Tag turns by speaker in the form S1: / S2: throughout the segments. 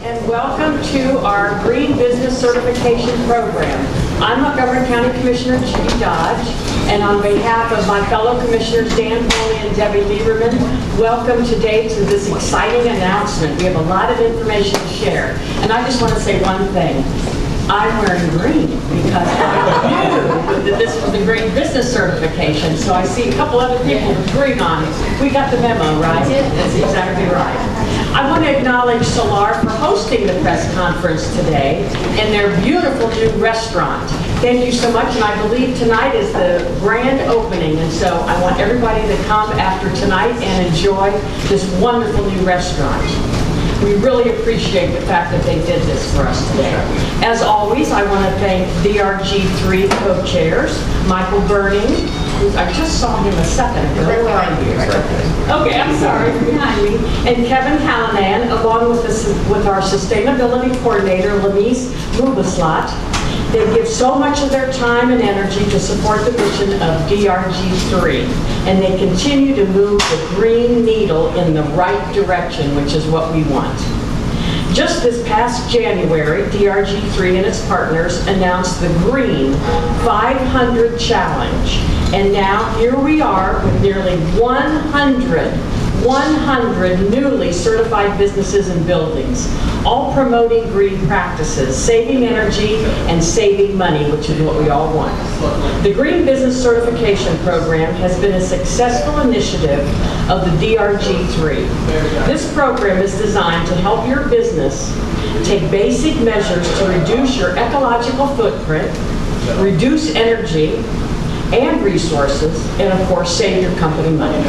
S1: And welcome to our Green Business Certification Program. I'm Montgomery County Commissioner Judy Dodge, and on behalf of my fellow commissioners Dan Foley and Debbie Lieberman, welcome today to this exciting announcement. We have a lot of information to share, and I just want to say one thing. I'm wearing green because I knew that this was the Green Business Certification, so I see a couple other people with green on. We got the memo, right? That's exactly right. I want to acknowledge Solar for hosting the press conference today and their beautiful new restaurant. Thank you so much, and I believe tonight is the grand opening, and so I want everybody to come after tonight and enjoy this wonderful new restaurant. We really appreciate the fact that they did this for us today. As always, I want to thank DRG3 co-chairs, Michael Burning, I just saw him a second ago. Where are you? Okay, I'm sorry, behind me. And Kevin Callanan, along with our sustainability coordinator, Lenise Leiberman. They give so much of their time and energy to support the mission of DRG3, and they continue to move the green needle in the right direction, which is what we want. Just this past January, DRG3 and its partners announced the Green 500 Challenge, and now here we are with nearly 100 newly certified businesses and buildings, all promoting green practices, saving energy and saving money, which is what we all want. The Green Business Certification Program has been a successful initiative of the DRG3. This program is designed to help your business take basic measures to reduce your ecological footprint, reduce energy and resources, and of course save your company money.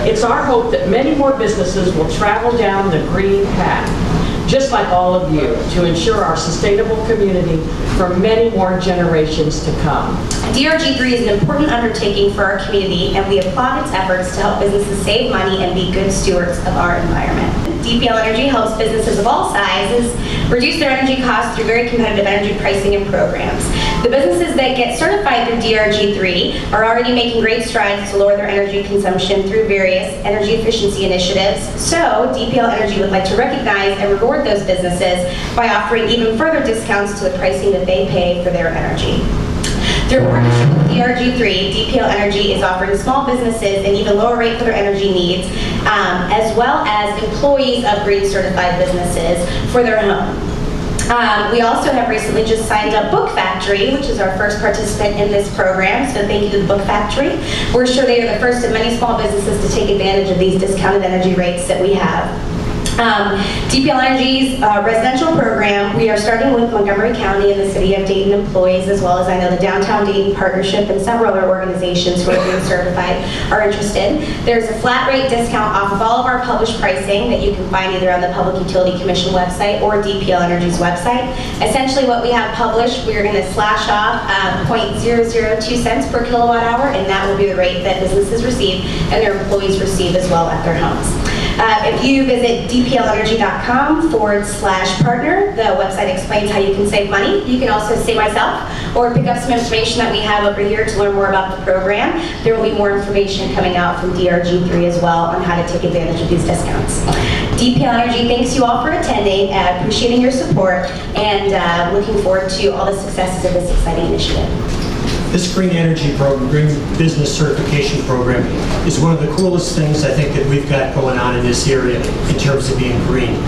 S1: It's our hope that many more businesses will travel down the green path, just like all of you, to ensure our sustainable community for many more generations to come.
S2: DRG3 is an important undertaking for our community, and we applaud its efforts to help businesses save money and be good stewards of our environment. DPL Energy helps businesses of all sizes reduce their energy costs through very competitive energy pricing and programs. The businesses that get certified through DRG3 are already making great strides to lower their energy consumption through various energy efficiency initiatives. So DPL Energy would like to recognize and reward those businesses by offering even further discounts to the pricing that they pay for their energy. Through partnership with DRG3, DPL Energy is offering small businesses an even lower rate for their energy needs, as well as employees of green certified businesses for their home. We also have recently just signed up Book Factory, which is our first participant in this program, so thank you to the Book Factory. We're sure they are the first of many small businesses to take advantage of these discounted energy rates that we have. DPL Energy's residential program, we are starting with Montgomery County and the City of Dayton employees, as well as I know the Downtown Dayton Partnership and several other organizations who are being certified are interested. There's a flat rate discount off of all of our published pricing that you can find either on the Public Utility Commission website or DPL Energy's website. Essentially what we have published, we're going to slash off 0.002 cents per kilowatt hour, and that will be the rate that businesses receive and their employees receive as well at their homes. If you visit dplenergy.com/partner, the website explains how you can save money. You can also see myself or pick up some information that we have over here to learn more about the program. There will be more information coming out from DRG3 as well on how to take advantage of these discounts. DPL Energy thanks you all for attending, appreciating your support, and looking forward to all the successes of this exciting initiative.
S3: This green energy program, Green Business Certification Program, is one of the coolest things I think that we've got going on in this area in terms of being green.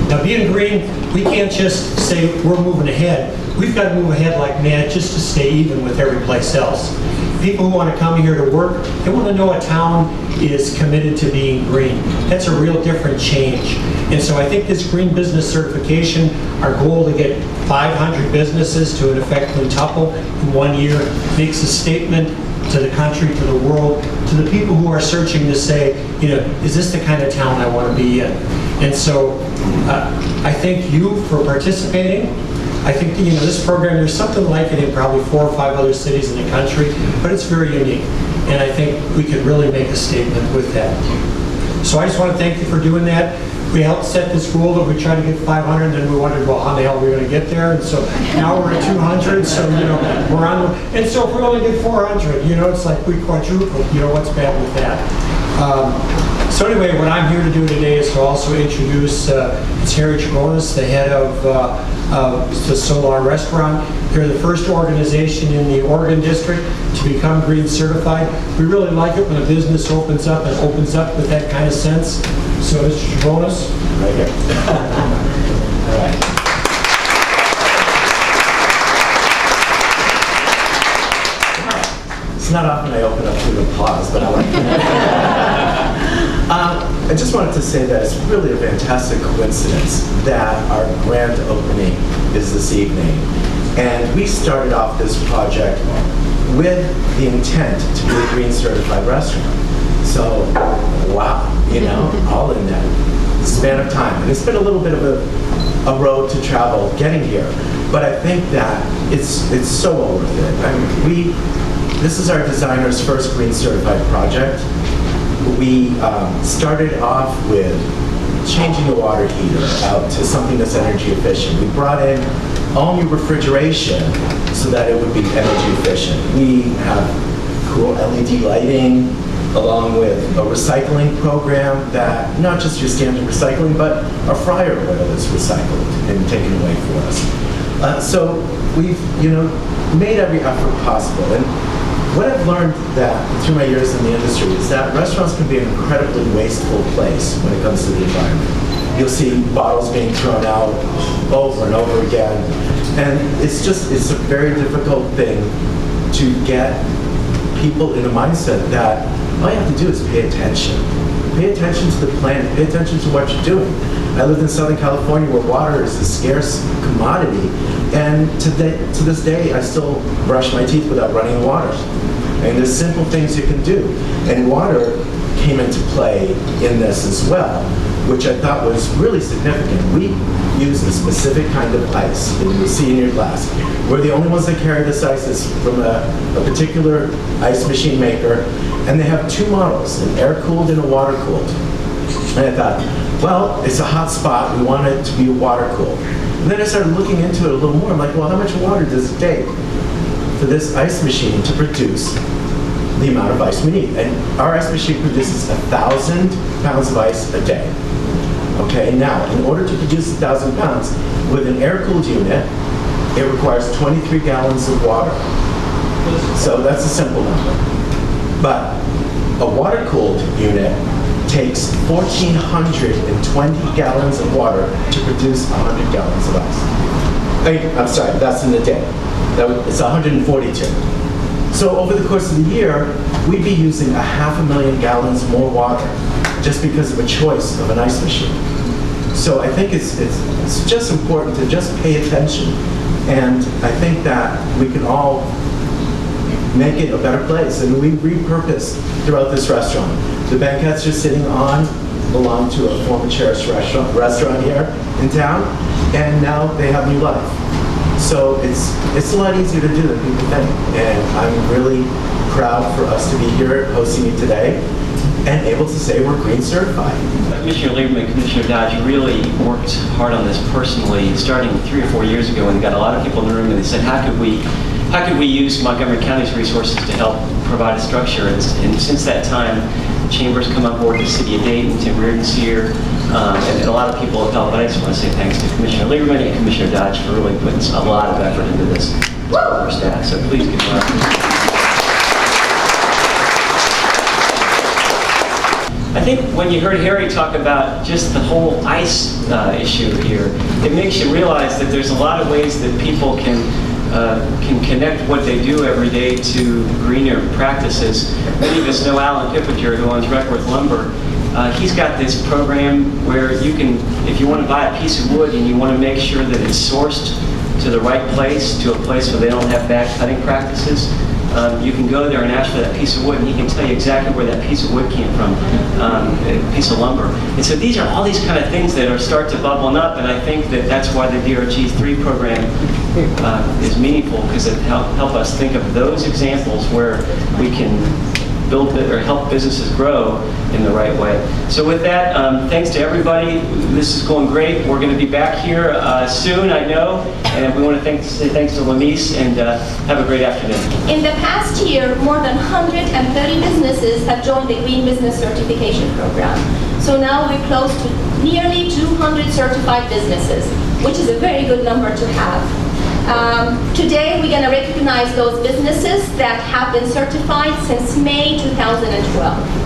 S3: Now, being green, we can't just say we're moving ahead. We've got to move ahead like mad just to stay even with every place else. People who want to come here to work, they want to know a town is committed to being green. That's a real different change. And so I think this Green Business Certification, our goal to get 500 businesses to effectively tuple in 1 year, makes a statement to the country, to the world, to the people who are searching to say, you know, is this the kind of town I want to be in? And so I thank you for participating. I think that, you know, this program, there's something like it in probably 4 or 5 other cities in the country, but it's very unique. And I think we could really make a statement with that. So I just want to thank you for doing that. We helped set this goal that we tried to get 500, and then we wondered, well, how the hell are we going to get there? And so now we're at 200, so, you know, we're on. And so if we only get 400, you know, it's like we quadrupled, you know, what's bad with that? So anyway, what I'm here to do today is to also introduce Terry Chabonis, the head of the Solar Restaurant. They're the first organization in the Oregon District to become green certified. We really like it when a business opens up and opens up with that kind of sense. So Mr. Chabonis.
S4: Right here. All right. It's not often I open up to applause, but I like it. I just wanted to say that it's really a fantastic coincidence that our grand opening is this evening. And we started off this project with the intent to be a green certified restaurant. So, wow, you know, all in that span of time. And it's been a little bit of a road to travel getting here, but I think that it's so well worth it. I mean, this is our designer's first green certified project. We started off with changing the water heater out to something that's energy efficient. We brought in all new refrigeration so that it would be energy efficient. We have cool LED lighting along with a recycling program that not just your standard recycling, but our fryer oil is recycled and taken away for us. So we've, made every effort possible. And what I've learned that through my years in the industry is that restaurants can be an incredibly wasteful place when it comes to the environment. You'll see bottles being thrown out over and over again. And it's a very difficult thing to get people in a mindset that all you have to do is pay attention. Pay attention to the planet, pay attention to what you're doing. I lived in Southern California where water is a scarce commodity, and to this day I still brush my teeth without running water. And there's simple things you can do. And water came into play in this as well, which I thought was really significant. We use a specific kind of ice that you see in your glass. We're the only ones that carry this ice. It's from a particular ice machine maker, and they have two models, an air-cooled and a water-cooled. And I thought, well, it's a hot spot. We want it to be water-cooled. And then I started looking into it a little more. I'm like, well, how much water does it take for this ice machine to produce the amount of ice we need? And our ice machine produces 1,000 pounds of ice a day. Okay, now, in order to produce 1,000 pounds with an air-cooled unit, it requires 23 gallons of water. So that's a simple number. But a water-cooled unit takes 1,420 gallons of water to produce 100 gallons of ice. I'm sorry, that's in a day. It's 142. So over the course of the year, we'd be using 500,000 gallons more water just because of a choice of an ice machine. So I think it's just important to just pay attention. And I think that we can all make it a better place. And we repurposed throughout this restaurant. The banquettes you're sitting on belong to a former cherished restaurant here in town, and now they have new life. So it's a lot easier to do than people think. And I'm really proud for us to be here hosting you today and able to say we're green certified.
S5: Commissioner Leiberman, Commissioner Dodge really worked hard on this personally, starting 3 or 4 years ago, and got a lot of people in the room, and they said, how could we use Montgomery County's resources to help provide a structure? And since that time, the Chamber's come on board, the City of Dayton, Tim Reardon's here, and a lot of people have helped. But I just want to say thanks to Commissioner Leiberman and Commissioner Dodge for really putting a lot of effort into this for our staff. So please give them a I think when you heard Harry talk about just the whole ice issue here, it makes you realize that there's a lot of ways that people can connect what they do every day to greener practices. Many of us know Alan Pippinger, who owns Reckworth Lumber. He's got this program where you can, if you want to buy a piece of wood and you want to make sure that it's sourced to the right place, to a place where they don't have bad cutting practices, you can go there and ask for that piece of wood, and he can tell you exactly where that piece of wood came from, a piece of lumber. And so these are all these kind of things that are start to bubbling up, and I think that that's why the DRG3 program is meaningful, because it help us think of those examples where we can build or help businesses grow in the right way. So with that, thanks to everybody. This is going great. We're going to be back here soon, I know, and we want to say thanks to Lenise, and have a great afternoon.
S6: In the past year, more than 130 businesses have joined the Green Business Certification program. So now we're close to nearly 200 certified businesses, which is a very good number to have. Today, we're going to recognize those businesses that have been certified since May 2012.